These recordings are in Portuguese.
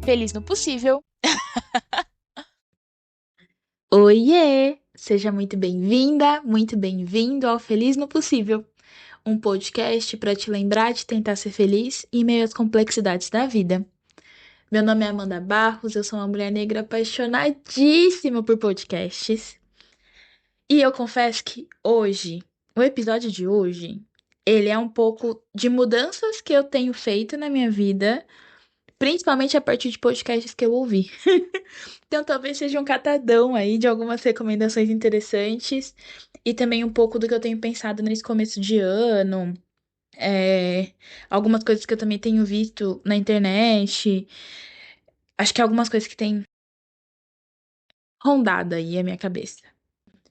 Feliz no possível. Oiê! Seja muito bem-vinda, muito bem-vindo ao Feliz no Possível, um podcast para te lembrar de tentar ser feliz em meio às complexidades da vida. Meu nome é Amanda Barros, eu sou uma mulher negra apaixonadíssima por podcasts. E eu confesso que o episódio de hoje, ele é um pouco de mudanças que eu tenho feito na minha vida, principalmente a partir de podcasts que eu ouvi. Então, talvez seja um catadão aí de algumas recomendações interessantes e também um pouco do que eu tenho pensado nesse começo de ano, algumas coisas que eu também tenho visto na internet. Acho que algumas coisas que têm rondado aí a minha cabeça.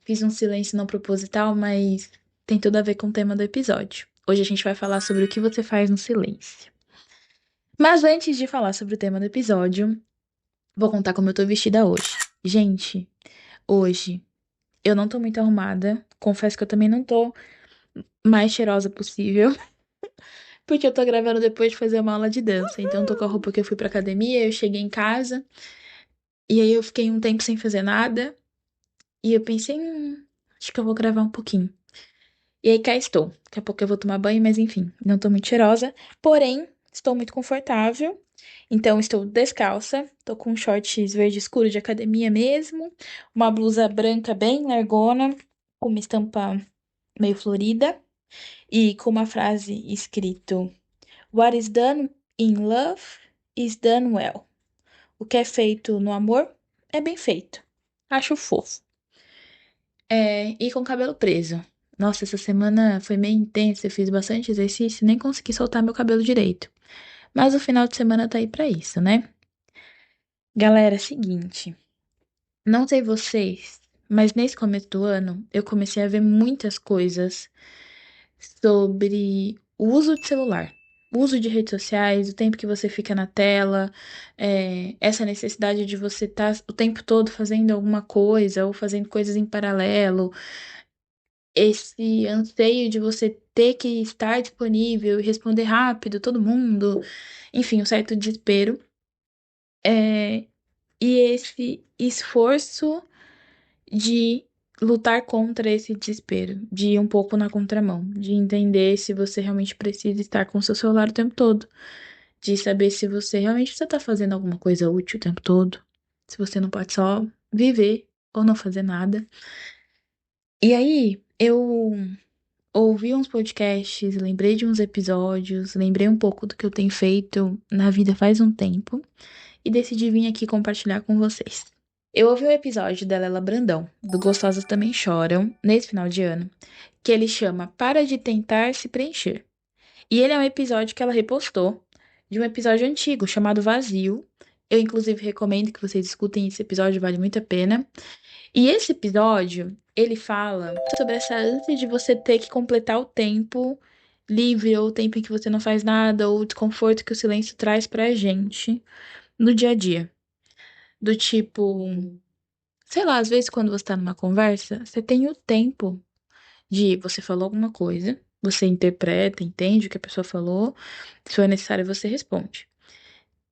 Fiz um silêncio não proposital, mas tem tudo a ver com o tema do episódio. Hoje a gente vai falar sobre o que você faz no silêncio. Mas antes de falar sobre o tema do episódio, vou contar como eu tô vestida hoje. Gente, hoje eu não tô muito arrumada. Confesso que eu também não tô mais cheirosa possível. Porque eu tô gravando depois de fazer uma aula de dança. Então eu tô com a roupa que eu fui pra academia, eu cheguei em casa. E aí eu fiquei um tempo sem fazer nada. E eu pensei, acho que eu vou gravar um pouquinho. E aí cá estou. Daqui a pouco eu vou tomar banho, mas enfim, não tô muito cheirosa. Porém, estou muito confortável. Então estou descalça. Tô com shorts verde escuro de academia mesmo. Uma blusa branca bem largona. Com uma estampa meio florida. E com uma frase escrito: What is done in love is done well. O que é feito no amor é bem feito. Acho fofo. E com o cabelo preso. Nossa, essa semana foi meio intensa, eu fiz bastante exercício, nem consegui soltar meu cabelo direito. Mas o final de semana tá aí pra isso, né? Galera, seguinte, não sei vocês, mas nesse começo do ano eu comecei a ver muitas coisas sobre o uso de celular, o uso de redes sociais, o tempo que você fica na tela, essa necessidade de você estar o tempo todo fazendo alguma coisa ou fazendo coisas em paralelo, esse anseio de você ter que estar disponível e responder rápido todo mundo, enfim, um certo desespero, é, e esse esforço de lutar contra esse desespero, de ir um pouco na contramão, de entender se você realmente precisa estar com o seu celular o tempo todo, de saber se você realmente precisa estar fazendo alguma coisa útil o tempo todo, se você não pode só viver ou não fazer nada. E aí, eu ouvi uns podcasts, lembrei de uns episódios, lembrei um pouco do que eu tenho feito na vida faz um tempo e decidi vir aqui compartilhar com vocês. Eu ouvi um episódio da Lela Brandão, do Gostosas Também Choram, nesse final de ano, que ele chama Para de Tentar Se Preencher. E ele é um episódio que ela repostou de um episódio antigo chamado Vazio. Eu, inclusive, recomendo que vocês escutem esse episódio, vale muito a pena. E esse episódio, ele fala sobre essa ânsia de você ter que completar o tempo livre, ou o tempo em que você não faz nada, ou o desconforto que o silêncio traz pra gente no dia a dia. Do tipo, sei lá, às vezes quando você tá numa conversa, você tem o tempo de você falou alguma coisa, você interpreta, entende o que a pessoa falou, se for necessário, você responde.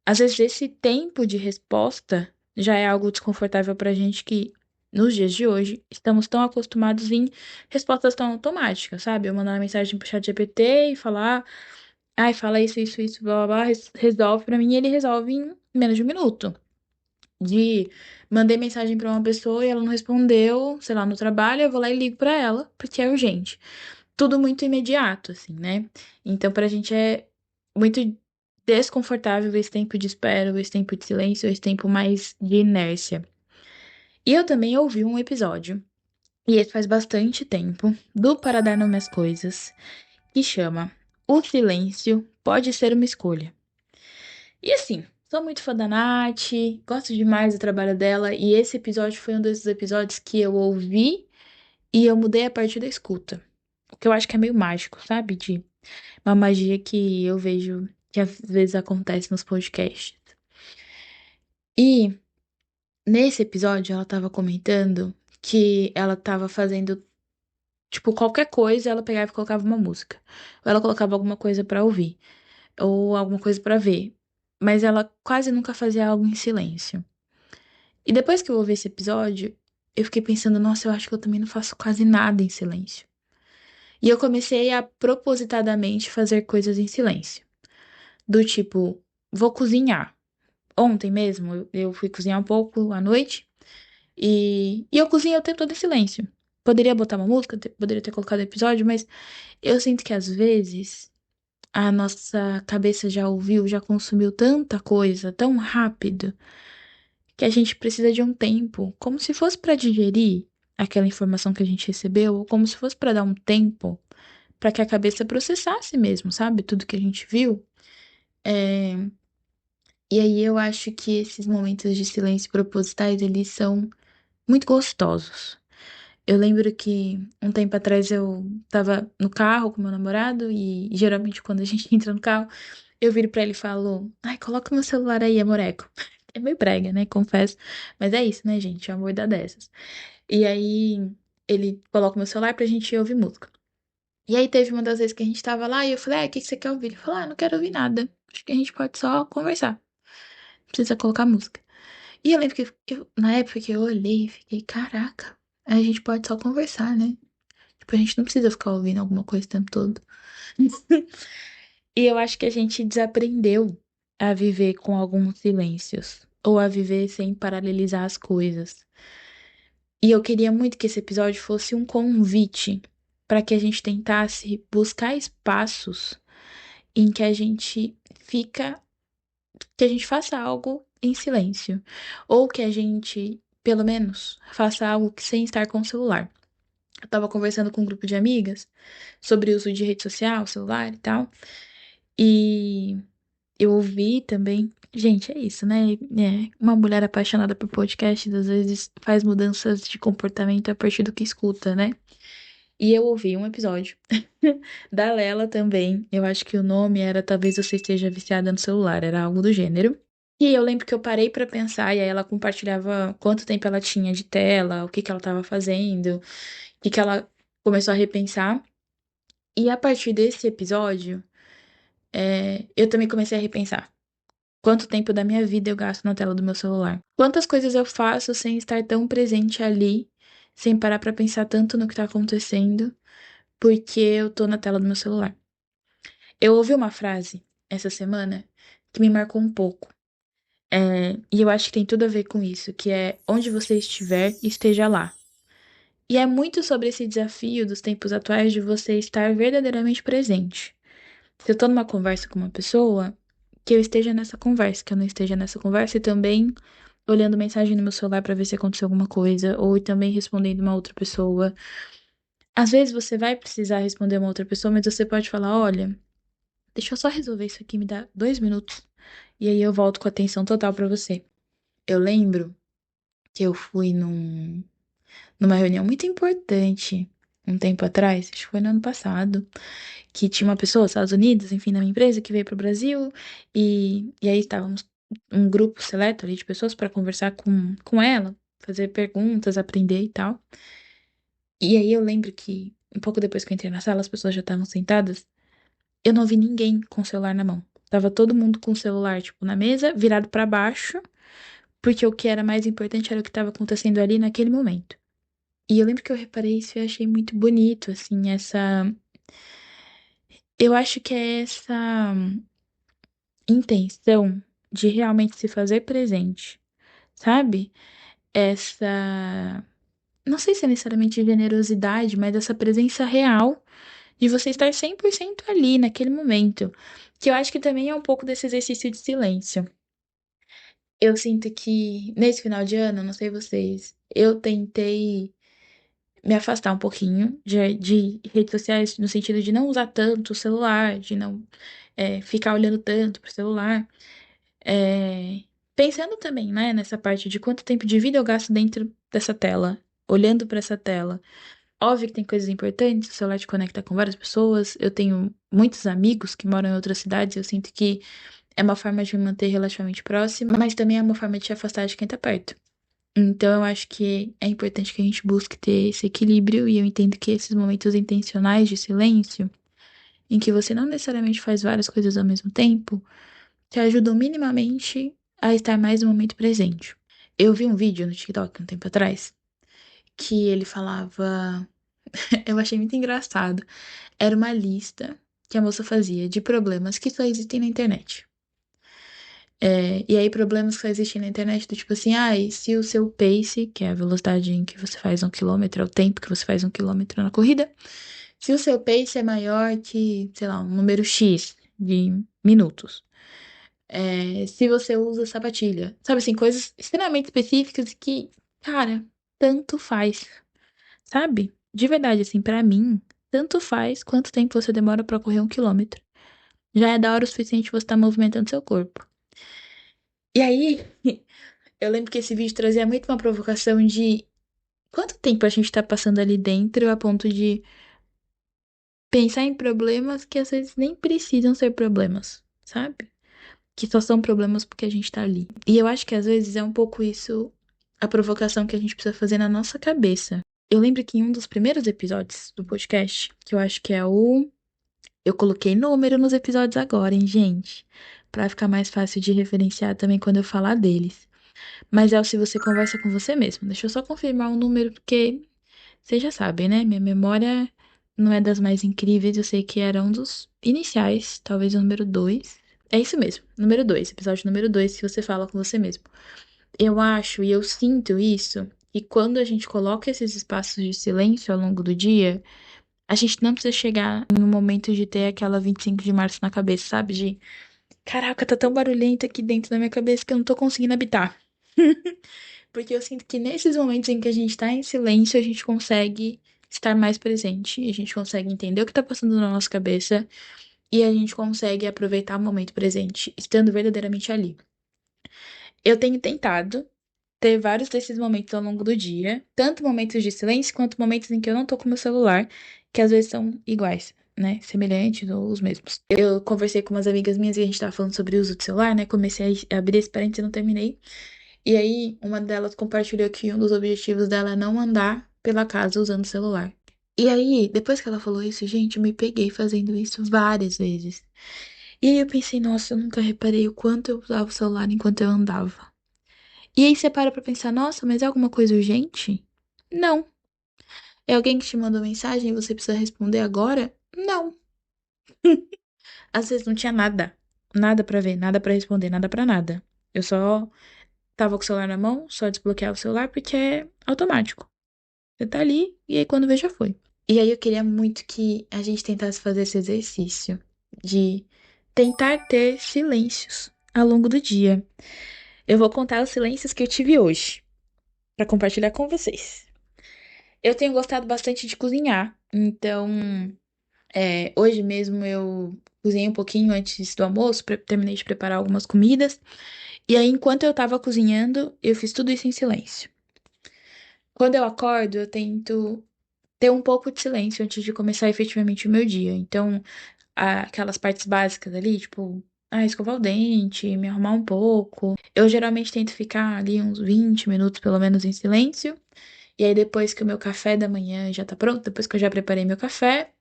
Às vezes esse tempo de resposta já é algo desconfortável pra gente que, nos dias de hoje, estamos tão acostumados em respostas tão automáticas, sabe? Eu mandar uma mensagem pro chat GPT e falar, ai, fala isso, blá, blá, blá, resolve pra mim, e ele resolve em menos de um minuto. De mandei mensagem pra uma pessoa e ela não respondeu, sei lá, no trabalho, eu vou lá e ligo pra ela, porque é urgente. Tudo muito imediato, assim, né? Então, pra gente é muito desconfortável esse tempo de espera, esse tempo de silêncio, esse tempo mais de inércia. E eu também ouvi um episódio, e esse faz bastante tempo, do Para Dar Nome às Coisas, que chama O Silêncio Pode Ser uma Escolha. E assim, sou muito fã da Nath, gosto demais do trabalho dela, e esse episódio foi um desses episódios que eu ouvi e eu mudei a partir da escuta. O que eu acho que é meio mágico, sabe? De uma magia que eu vejo que às vezes acontece nos podcasts. E nesse episódio ela tava comentando que ela tava fazendo, tipo, qualquer coisa, ela pegava e colocava uma música. Ou ela colocava alguma coisa pra ouvir, ou alguma coisa pra ver. mas ela quase nunca fazia algo em silêncio. E depois que eu ouvi esse episódio, eu fiquei pensando, nossa, eu acho que eu também não faço quase nada em silêncio. E eu comecei a propositadamente fazer coisas em silêncio. Do tipo, vou cozinhar. Ontem mesmo eu fui cozinhar um pouco à noite e eu cozinhei o tempo todo em silêncio. Poderia botar uma música, poderia ter colocado episódio, mas eu sinto que às vezes a nossa cabeça já ouviu, já consumiu tanta coisa tão rápido que a gente precisa de um tempo, como se fosse para digerir aquela informação que a gente recebeu, ou como se fosse para dar um tempo para que a cabeça processasse mesmo, sabe? Tudo que a gente viu. É, E aí eu acho que esses momentos de silêncio propositais, eles são muito gostosos. Eu lembro que um tempo atrás eu tava no carro com meu namorado e geralmente quando a gente entra no carro, eu viro pra ele e falo: Ai, coloca meu celular aí, amoreco. É meio brega, né? Confesso. Mas é isso, né, gente? O amor dá dessas. E aí ele coloca meu celular pra gente ouvir música. E aí teve uma das vezes que a gente tava lá e eu falei: o que que você quer ouvir? Ele falou: não quero ouvir nada. Acho que a gente pode só conversar. Não precisa colocar música. E eu lembro que na época que eu olhei e fiquei: caraca, a gente pode só conversar, né? Tipo, a gente não precisa ficar ouvindo alguma coisa o tempo todo. E eu acho que a gente desaprendeu a viver com alguns silêncios. Ou a viver sem paralelizar as coisas. E eu queria muito que esse episódio fosse um convite para que a gente tentasse buscar espaços em que a gente fica, que a gente faça algo em silêncio, ou que a gente, pelo menos, faça algo sem estar com o celular. Eu tava conversando com um grupo de amigas sobre o uso de rede social, celular e tal, e eu ouvi também. Gente, é isso, né? Uma mulher apaixonada por podcast, às vezes faz mudanças de comportamento a partir do que escuta, né? E eu ouvi um episódio da Lela também. Eu acho que o nome era Talvez Você Esteja Viciada no Celular, era algo do gênero. E eu lembro que eu parei pra pensar, e aí ela compartilhava quanto tempo ela tinha de tela, o que que ela tava fazendo, o que que ela começou a repensar. E a partir desse episódio, eu também comecei a repensar. Quanto tempo da minha vida eu gasto na tela do meu celular? Quantas coisas eu faço sem estar tão presente ali, sem parar pra pensar tanto no que tá acontecendo, porque eu tô na tela do meu celular? Eu ouvi uma frase essa semana que me marcou um pouco. E eu acho que tem tudo a ver com isso, que é onde você estiver, esteja lá. E é muito sobre esse desafio dos tempos atuais de você estar verdadeiramente presente. Se eu tô numa conversa com uma pessoa, que eu esteja nessa conversa, que eu não esteja nessa conversa e também olhando mensagem no meu celular pra ver se aconteceu alguma coisa, ou também respondendo uma outra pessoa. Às vezes você vai precisar responder uma outra pessoa, mas você pode falar: olha, deixa eu só resolver isso aqui, me dá 2 minutos. E aí eu volto com atenção total pra você. Eu lembro que eu fui numa reunião muito importante um tempo atrás, acho que foi no ano passado, que tinha uma pessoa dos Estados Unidos, enfim, da minha empresa, que veio para o Brasil, e aí estávamos um grupo seleto ali de pessoas para conversar com ela, fazer perguntas, aprender e tal. E aí eu lembro que, um pouco depois que eu entrei na sala, as pessoas já estavam sentadas, eu não vi ninguém com o celular na mão. Tava todo mundo com o celular, tipo, na mesa, virado para baixo, porque o que era mais importante era o que estava acontecendo ali naquele momento. E eu lembro que eu reparei isso e eu achei muito bonito, assim, essa. Eu acho que é essa intenção de realmente se fazer presente, sabe? Essa. Não sei se é necessariamente generosidade, mas essa presença real de você estar 100% ali naquele momento. Que eu acho que também é um pouco desse exercício de silêncio. Eu sinto que nesse final de ano, não sei vocês, eu tentei me afastar um pouquinho de redes sociais, no sentido de não usar tanto o celular, de não ficar olhando tanto pro celular. É, pensando também, né, nessa parte de quanto tempo de vida eu gasto dentro dessa tela, olhando para essa tela. Óbvio que tem coisas importantes, o celular te conecta com várias pessoas. Eu tenho muitos amigos que moram em outras cidades, eu sinto que é uma forma de me manter relativamente próxima, mas também é uma forma de te afastar de quem tá perto. Então, eu acho que é importante que a gente busque ter esse equilíbrio, e eu entendo que esses momentos intencionais de silêncio, em que você não necessariamente faz várias coisas ao mesmo tempo, te ajudam minimamente a estar mais no momento presente. Eu vi um vídeo no TikTok um tempo atrás que ele falava. Eu achei muito engraçado. Era uma lista que a moça fazia de problemas que só existem na internet. E aí, problemas que só existem na internet, do tipo assim, se o seu pace, que é a velocidade em que você faz 1 quilômetro, é o tempo que você faz 1 quilômetro na corrida, se o seu pace é maior que, sei lá, um número X de minutos. Se você usa sapatilha. Sabe assim, coisas extremamente específicas que, cara, tanto faz. Sabe? De verdade, assim, pra mim, tanto faz quanto tempo você demora pra correr 1 quilômetro. Já é da hora o suficiente você estar movimentando seu corpo. E aí, eu lembro que esse vídeo trazia muito uma provocação de quanto tempo a gente tá passando ali dentro a ponto de pensar em problemas que às vezes nem precisam ser problemas, sabe? Que só são problemas porque a gente tá ali. E eu acho que às vezes é um pouco isso a provocação que a gente precisa fazer na nossa cabeça. Eu lembro que em um dos primeiros episódios do podcast, que eu acho que é o. Eu coloquei número nos episódios agora, hein, gente? Pra ficar mais fácil de referenciar também quando eu falar deles. Mas é o se você conversa com você mesmo. Deixa eu só confirmar o número, porque vocês já sabem, né? Minha memória não é das mais incríveis. Eu sei que era um dos iniciais, talvez o número 2. É isso mesmo, número 2, episódio número 2, se você fala com você mesmo. Eu acho e eu sinto isso, e quando a gente coloca esses espaços de silêncio ao longo do dia, a gente não precisa chegar em um momento de ter aquela 25 de março na cabeça, sabe? De, caraca, tá tão barulhento aqui dentro da minha cabeça que eu não tô conseguindo habitar. Porque eu sinto que nesses momentos em que a gente tá em silêncio, a gente consegue estar mais presente, a gente consegue entender o que tá passando na nossa cabeça e a gente consegue aproveitar o momento presente, estando verdadeiramente ali. Eu tenho tentado ter vários desses momentos ao longo do dia, tanto momentos de silêncio quanto momentos em que eu não tô com meu celular, que às vezes são iguais, né? Semelhantes ou os mesmos. Eu conversei com umas amigas minhas e a gente tava falando sobre o uso do celular, né? Comecei a abrir esse parênteses e não terminei. E aí, uma delas compartilhou que um dos objetivos dela é não andar pela casa usando o celular. E aí, depois que ela falou isso, gente, eu me peguei fazendo isso várias vezes. E aí eu pensei, nossa, eu nunca reparei o quanto eu usava o celular enquanto eu andava. E aí você para pra pensar, nossa, mas é alguma coisa urgente? Não. É alguém que te mandou mensagem e você precisa responder agora? Não. Às vezes não tinha nada. Nada pra ver, nada pra responder, nada pra nada. Eu só tava com o celular na mão, só desbloqueava o celular porque é automático. Você tá ali e aí quando vê já foi. E aí eu queria muito que a gente tentasse fazer esse exercício de tentar ter silêncios ao longo do dia. Eu vou contar os silêncios que eu tive hoje pra compartilhar com vocês. Eu tenho gostado bastante de cozinhar, então hoje mesmo eu cozinhei um pouquinho antes do almoço, terminei de preparar algumas comidas, e aí enquanto eu tava cozinhando, eu fiz tudo isso em silêncio. Quando eu acordo, eu tento ter um pouco de silêncio antes de começar efetivamente o meu dia. Então, aquelas partes básicas ali, tipo, escovar o dente, me arrumar um pouco. Eu geralmente tento ficar ali uns 20 minutos pelo menos em silêncio. E aí, depois que o meu café da manhã já tá pronto, depois que eu já preparei meu café,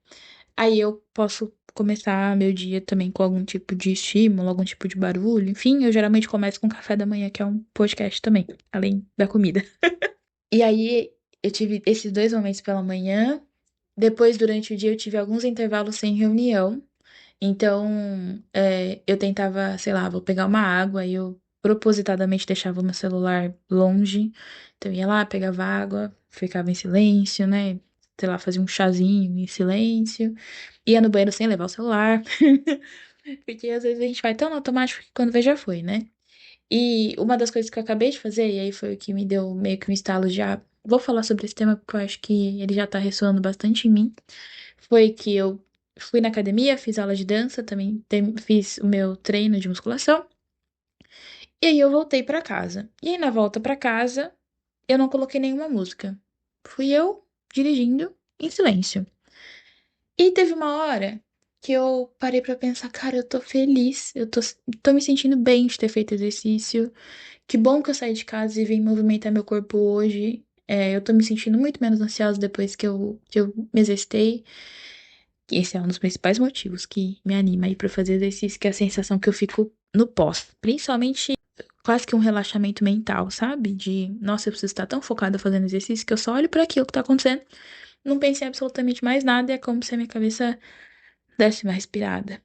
aí eu posso começar meu dia também com algum tipo de estímulo, algum tipo de barulho. Enfim, eu geralmente começo com o café da manhã, que é um podcast também, além da comida. E aí, eu tive esses dois momentos pela manhã. Depois, durante o dia, eu tive alguns intervalos sem reunião. Então, eu tentava, sei lá, vou pegar uma água e eu propositadamente deixava o meu celular longe. Então, eu ia lá, pegava água, ficava em silêncio, né? Sei lá, fazia um chazinho em silêncio. Ia no banheiro sem levar o celular. Porque às vezes a gente vai tão no automático que quando vê já foi, né? E uma das coisas que eu acabei de fazer, e aí foi o que me deu meio que um estalo já. Vou falar sobre esse tema porque eu acho que ele já tá ressoando bastante em mim. Foi que eu fui na academia, fiz aula de dança, também fiz o meu treino de musculação. E aí eu voltei pra casa. E aí na volta pra casa, eu não coloquei nenhuma música. Fui eu dirigindo em silêncio. E teve uma hora que eu parei pra pensar, cara, eu tô feliz, tô me sentindo bem de ter feito exercício. Que bom que eu saí de casa e vim movimentar meu corpo hoje. Eu tô me sentindo muito menos ansiosa depois que eu me exercitei. E esse é um dos principais motivos que me anima aí pra fazer exercício, que é a sensação que eu fico no pós. Principalmente quase que um relaxamento mental, sabe? De, nossa, eu preciso estar tão focada fazendo exercício que eu só olho para aquilo que tá acontecendo. Não pensei em absolutamente mais nada e é como se a minha cabeça desse uma respirada.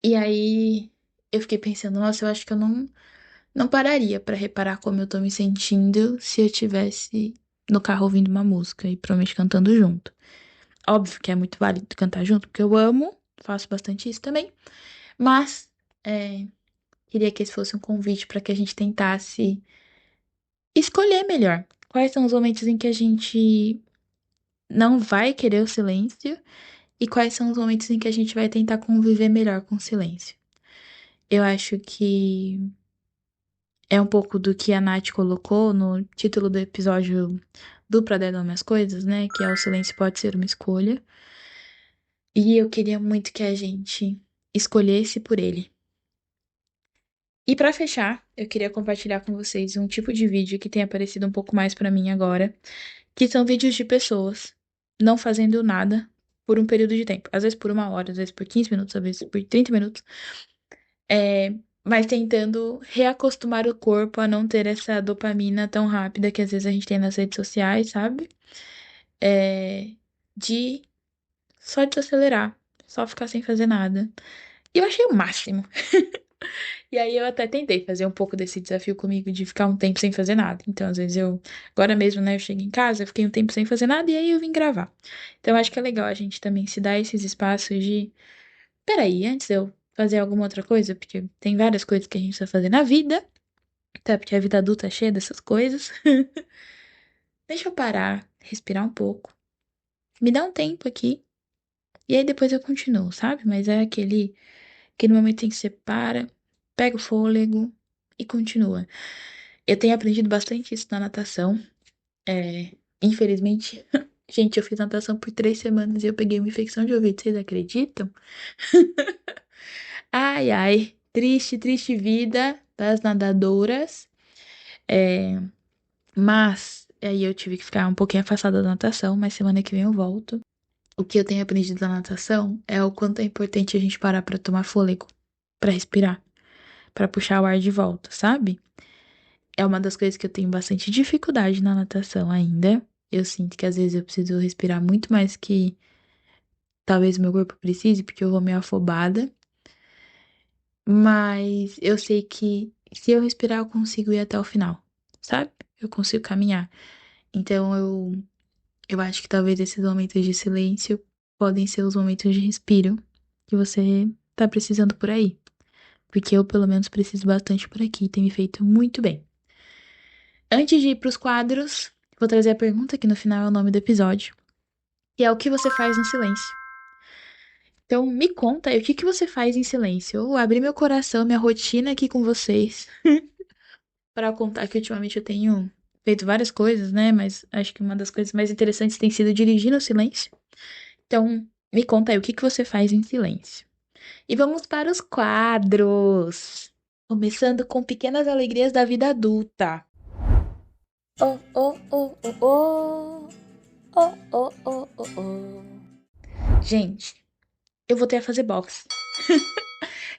E aí eu fiquei pensando, nossa, eu acho que eu não pararia pra reparar como eu tô me sentindo se eu tivesse no carro ouvindo uma música e provavelmente cantando junto. Óbvio que é muito válido cantar junto, porque eu amo, faço bastante isso também. Mas é, queria que esse fosse um convite para que a gente tentasse escolher melhor. Quais são os momentos em que a gente não vai querer o silêncio e quais são os momentos em que a gente vai tentar conviver melhor com o silêncio. Eu acho que é um pouco do que a Nath colocou no título do episódio do Pra Dar Nome às Coisas, né? Que é o silêncio pode ser uma escolha. E eu queria muito que a gente escolhesse por ele. E pra fechar, eu queria compartilhar com vocês um tipo de vídeo que tem aparecido um pouco mais pra mim agora, que são vídeos de pessoas não fazendo nada por um período de tempo. Às vezes por 1 hora, às vezes por 15 minutos, às vezes por 30 minutos. É, mas tentando reacostumar o corpo a não ter essa dopamina tão rápida que às vezes a gente tem nas redes sociais, sabe? É, de só desacelerar, só ficar sem fazer nada. E eu achei o máximo. E aí eu até tentei fazer um pouco desse desafio comigo de ficar um tempo sem fazer nada. Então, às vezes agora mesmo, né, eu chego em casa, eu fiquei um tempo sem fazer nada e aí eu vim gravar. Então, acho que é legal a gente também se dar esses espaços de, peraí, antes de eu fazer alguma outra coisa, porque tem várias coisas que a gente precisa fazer na vida, até porque a vida adulta é cheia dessas coisas. Deixa eu parar, respirar um pouco, me dá um tempo aqui e aí depois eu continuo, sabe? Mas é aquele momento em que você para, pega o fôlego e continua. Eu tenho aprendido bastante isso na natação. Infelizmente, gente, eu fiz natação por 3 semanas e eu peguei uma infecção de ouvido. Vocês acreditam? Ai, ai. Triste, triste vida das nadadoras. É, mas aí eu tive que ficar um pouquinho afastada da natação, mas semana que vem eu volto. O que eu tenho aprendido da natação é o quanto é importante a gente parar pra tomar fôlego, pra respirar, pra puxar o ar de volta, sabe? É uma das coisas que eu tenho bastante dificuldade na natação ainda. Eu sinto que às vezes eu preciso respirar muito mais que talvez o meu corpo precise, porque eu vou meio afobada. Mas eu sei que se eu respirar, eu consigo ir até o final, sabe? Eu consigo caminhar. Então eu acho que talvez esses momentos de silêncio podem ser os momentos de respiro que você tá precisando por aí. Porque eu, pelo menos, preciso bastante por aqui. Tem me feito muito bem. Antes de ir pros quadros, vou trazer a pergunta que no final é o nome do episódio, que é o que você faz no silêncio. Então, me conta aí, o que que você faz em silêncio? Eu abri meu coração, minha rotina aqui com vocês, para contar que ultimamente eu tenho feito várias coisas, né? Mas acho que uma das coisas mais interessantes tem sido dirigir no silêncio. Então, me conta aí, o que que você faz em silêncio? E vamos para os quadros. Começando com pequenas alegrias da vida adulta. Oh, oh, oh, oh, oh. Oh, oh, oh, oh, oh. Gente, eu voltei a fazer boxe.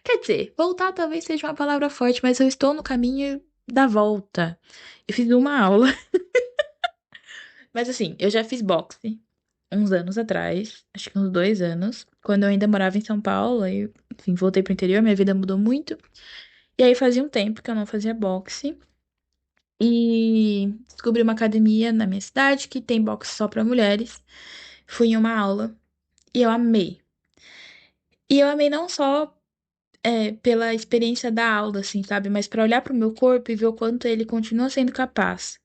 Quer dizer, voltar talvez seja uma palavra forte, mas eu estou no caminho da volta. Eu fiz uma aula. Mas assim, eu já fiz boxe uns anos atrás, acho que uns 2 anos, quando eu ainda morava em São Paulo. Aí, enfim, voltei pro interior, minha vida mudou muito. E aí fazia um tempo que eu não fazia boxe. E descobri uma academia na minha cidade que tem boxe só pra mulheres. Fui em uma aula e eu amei. E eu amei não só pela experiência da aula, assim, sabe? Mas pra olhar pro meu corpo e ver o quanto ele continua sendo capaz.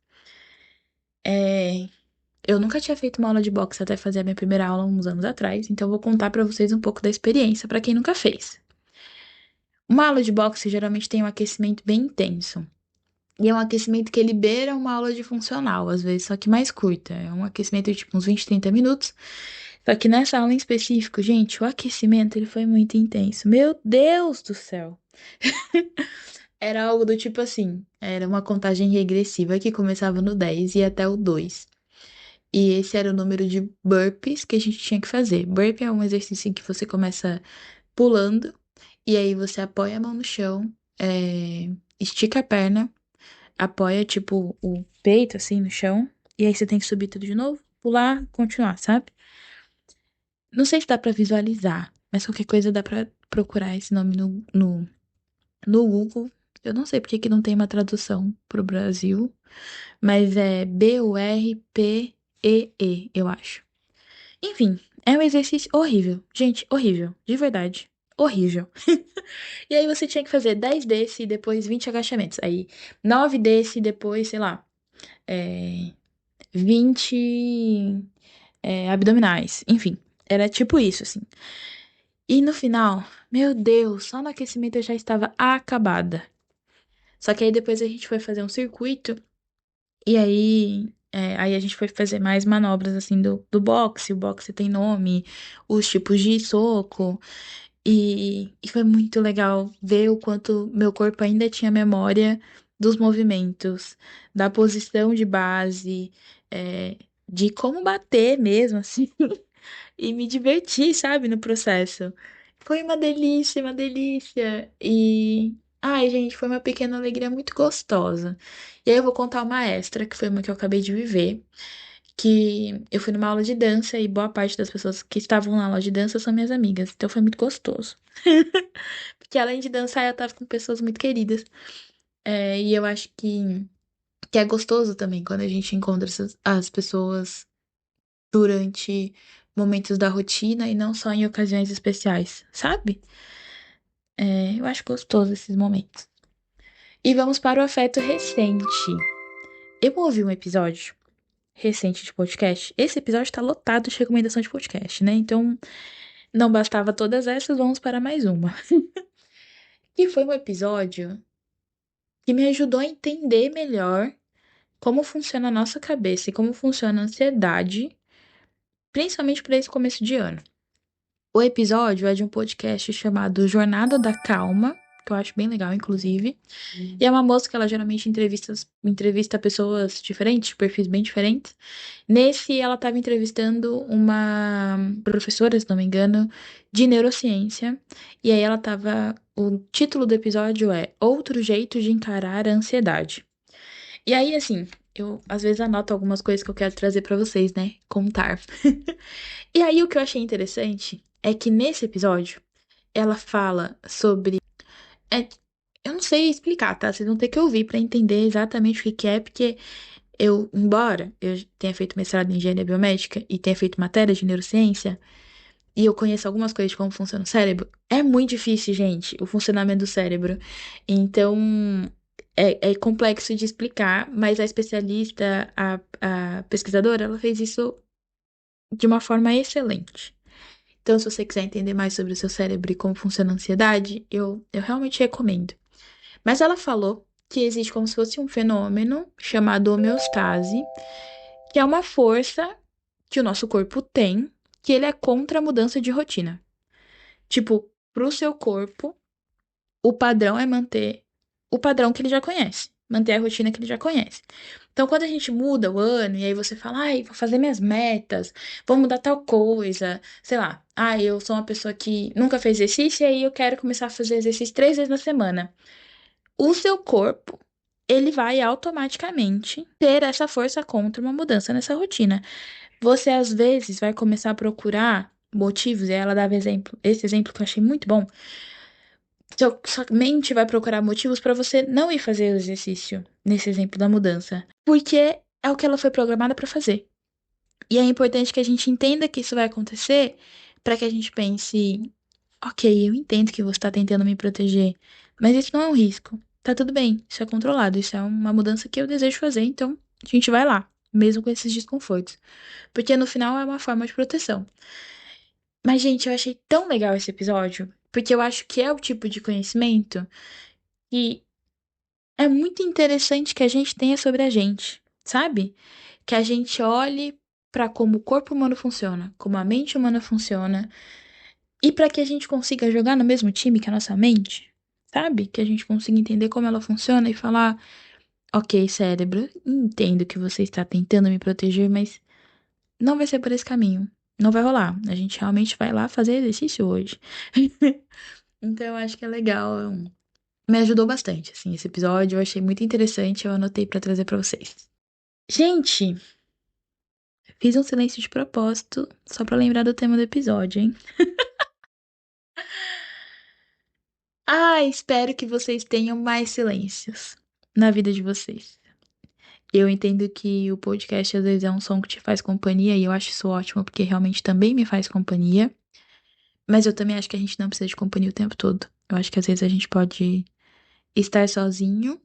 É, eu nunca tinha feito uma aula de boxe até fazer a minha primeira aula uns anos atrás, então eu vou contar pra vocês um pouco da experiência pra quem nunca fez. Uma aula de boxe geralmente tem um aquecimento bem intenso. E é um aquecimento que libera uma aula de funcional, às vezes, só que mais curta. É um aquecimento de tipo uns 20, 30 minutos. Só que nessa aula em específico, gente, o aquecimento ele foi muito intenso. Meu Deus do céu! Era algo do tipo assim, era uma contagem regressiva que começava no 10 e ia até o 2. E esse era o número de burpees que a gente tinha que fazer. Burpee é um exercício em que você começa pulando E aí você apoia a mão no chão, estica a perna, apoia, tipo, o peito, assim, no chão. E aí você tem que subir tudo de novo, pular, continuar, sabe? Não sei se dá pra visualizar, mas qualquer coisa dá pra procurar esse nome no Google. Eu não sei porque que não tem uma tradução pro Brasil, mas é Burpee, eu acho. Enfim, é um exercício horrível. Gente, horrível. De verdade. Horrível. E aí você tinha que fazer 10 desse e depois 20 agachamentos. Aí 9 desse e depois, sei lá, 20 abdominais. Enfim, era tipo isso, assim. E no final, meu Deus, só no aquecimento eu já estava acabada. Só que aí depois a gente foi fazer um circuito e aí a gente foi fazer mais manobras assim do boxe. O boxe tem nome, os tipos de soco. E foi muito legal ver o quanto meu corpo ainda tinha memória dos movimentos, da posição de base, de como bater mesmo, assim. E me diverti, sabe, no processo. Foi uma delícia, uma delícia. Ai, gente, foi uma pequena alegria muito gostosa. E aí eu vou contar uma extra, que foi uma que eu acabei de viver, que eu fui numa aula de dança e boa parte das pessoas que estavam na aula de dança são minhas amigas. Então foi muito gostoso. Porque além de dançar, eu tava com pessoas muito queridas. E eu acho que é gostoso também quando a gente encontra as pessoas durante momentos da rotina e não só em ocasiões especiais, sabe? Eu acho gostoso esses momentos. E vamos para o afeto recente. Eu ouvi um episódio recente de podcast. Esse episódio tá lotado de recomendação de podcast, né? Então, não bastava todas essas, vamos para mais uma. Que foi um episódio que me ajudou a entender melhor como funciona a nossa cabeça e como funciona a ansiedade, principalmente para esse começo de ano. O episódio é de um podcast chamado Jornada da Calma, que eu acho bem legal, inclusive. E é uma moça que ela geralmente entrevista pessoas diferentes, de perfis bem diferentes. Nesse, ela estava entrevistando uma professora, se não me engano, de neurociência. E aí ela tava. O título do episódio é Outro Jeito de Encarar a Ansiedade. E aí, assim, eu às vezes anoto algumas coisas que eu quero trazer pra vocês, né? Contar. E aí, o que eu achei interessante é que nesse episódio, ela fala sobre. é, eu não sei explicar, tá? Vocês vão ter que ouvir pra entender exatamente o que que é, porque embora eu tenha feito mestrado em engenharia biomédica e tenha feito matéria de neurociência, e eu conheço algumas coisas de como funciona o cérebro, é muito difícil, gente, o funcionamento do cérebro. Então, é complexo de explicar, mas a especialista, a pesquisadora, ela fez isso de uma forma excelente. Então, se você quiser entender mais sobre o seu cérebro e como funciona a ansiedade, eu realmente recomendo. Mas ela falou que existe como se fosse um fenômeno chamado homeostase, que é uma força que o nosso corpo tem, que ele é contra a mudança de rotina. Tipo, pro seu corpo, o padrão é manter o padrão que ele já conhece, manter a rotina que ele já conhece. Então, quando a gente muda o ano e aí você fala, ai, vou fazer minhas metas, vou mudar tal coisa, sei lá, ai, eu sou uma pessoa que nunca fez exercício e aí eu quero começar a fazer exercício 3 vezes na semana. O seu corpo, ele vai automaticamente ter essa força contra uma mudança nessa rotina. Você às vezes vai começar a procurar motivos, e ela dava exemplo, esse exemplo que eu achei muito bom. Sua mente vai procurar motivos para você não ir fazer o exercício, nesse exemplo da mudança, porque é o que ela foi programada para fazer. E é importante que a gente entenda que isso vai acontecer para que a gente pense, ok, eu entendo que você está tentando me proteger, mas isso não é um risco. Tá tudo bem, isso é controlado, isso é uma mudança que eu desejo fazer, então a gente vai lá, mesmo com esses desconfortos. Porque no final é uma forma de proteção. Mas, gente, eu achei tão legal esse episódio, porque eu acho que é o tipo de conhecimento que é muito interessante que a gente tenha sobre a gente, sabe? Que a gente olhe para como o corpo humano funciona, como a mente humana funciona, e para que a gente consiga jogar no mesmo time que a nossa mente, sabe? Que a gente consiga entender como ela funciona e falar: ok, cérebro, entendo que você está tentando me proteger, mas não vai ser por esse caminho. Não vai rolar. A gente realmente vai lá fazer exercício hoje. Então eu acho que é legal. Me ajudou bastante, assim, esse episódio. Eu achei muito interessante. Eu anotei pra trazer pra vocês. Gente, fiz um silêncio de propósito, só pra lembrar do tema do episódio, hein? Ah, espero que vocês tenham mais silêncios na vida de vocês. Eu entendo que o podcast às vezes é um som que te faz companhia e eu acho isso ótimo porque realmente também me faz companhia. Mas eu também acho que a gente não precisa de companhia o tempo todo. Eu acho que às vezes a gente pode estar sozinho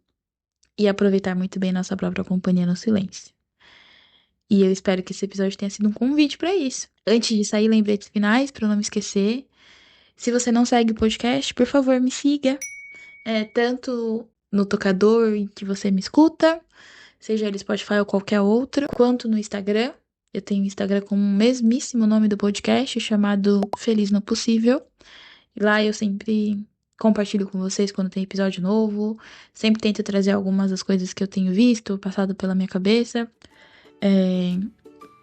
e aproveitar muito bem nossa própria companhia no silêncio. E eu espero que esse episódio tenha sido um convite pra isso. Antes de sair, lembretes finais para eu não me esquecer. Se você não segue o podcast, por favor, me siga. Tanto no tocador em que você me escuta, seja ele Spotify ou qualquer outro, quanto no Instagram. Eu tenho um Instagram com o mesmíssimo nome do podcast, chamado Feliz no Possível. E lá eu sempre compartilho com vocês quando tem episódio novo. Sempre tento trazer algumas das coisas que eu tenho visto, passado pela minha cabeça. É,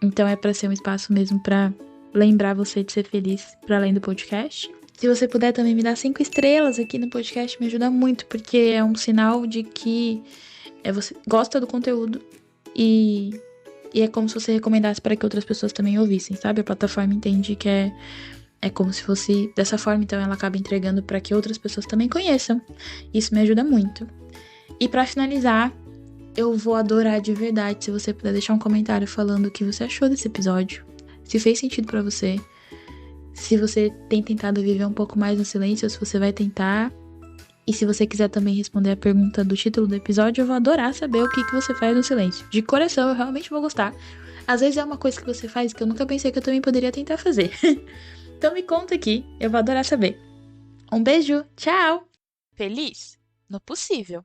Então é para ser um espaço mesmo para lembrar você de ser feliz para além do podcast. Se você puder também me dar 5 estrelas aqui no podcast, me ajuda muito, porque é um sinal de que você gosta do conteúdo e, e é como se você recomendasse para que outras pessoas também ouvissem, sabe? A plataforma entende que é como se fosse dessa forma, então ela acaba entregando para que outras pessoas também conheçam. Isso me ajuda muito. E para finalizar, eu vou adorar de verdade se você puder deixar um comentário falando o que você achou desse episódio. Se fez sentido pra você. Se você tem tentado viver um pouco mais no silêncio, ou se você vai tentar. E se você quiser também responder a pergunta do título do episódio, eu vou adorar saber o que você faz no silêncio. De coração, eu realmente vou gostar. Às vezes é uma coisa que você faz que eu nunca pensei que eu também poderia tentar fazer. Então me conta aqui, eu vou adorar saber. Um beijo, tchau! Feliz? No possível.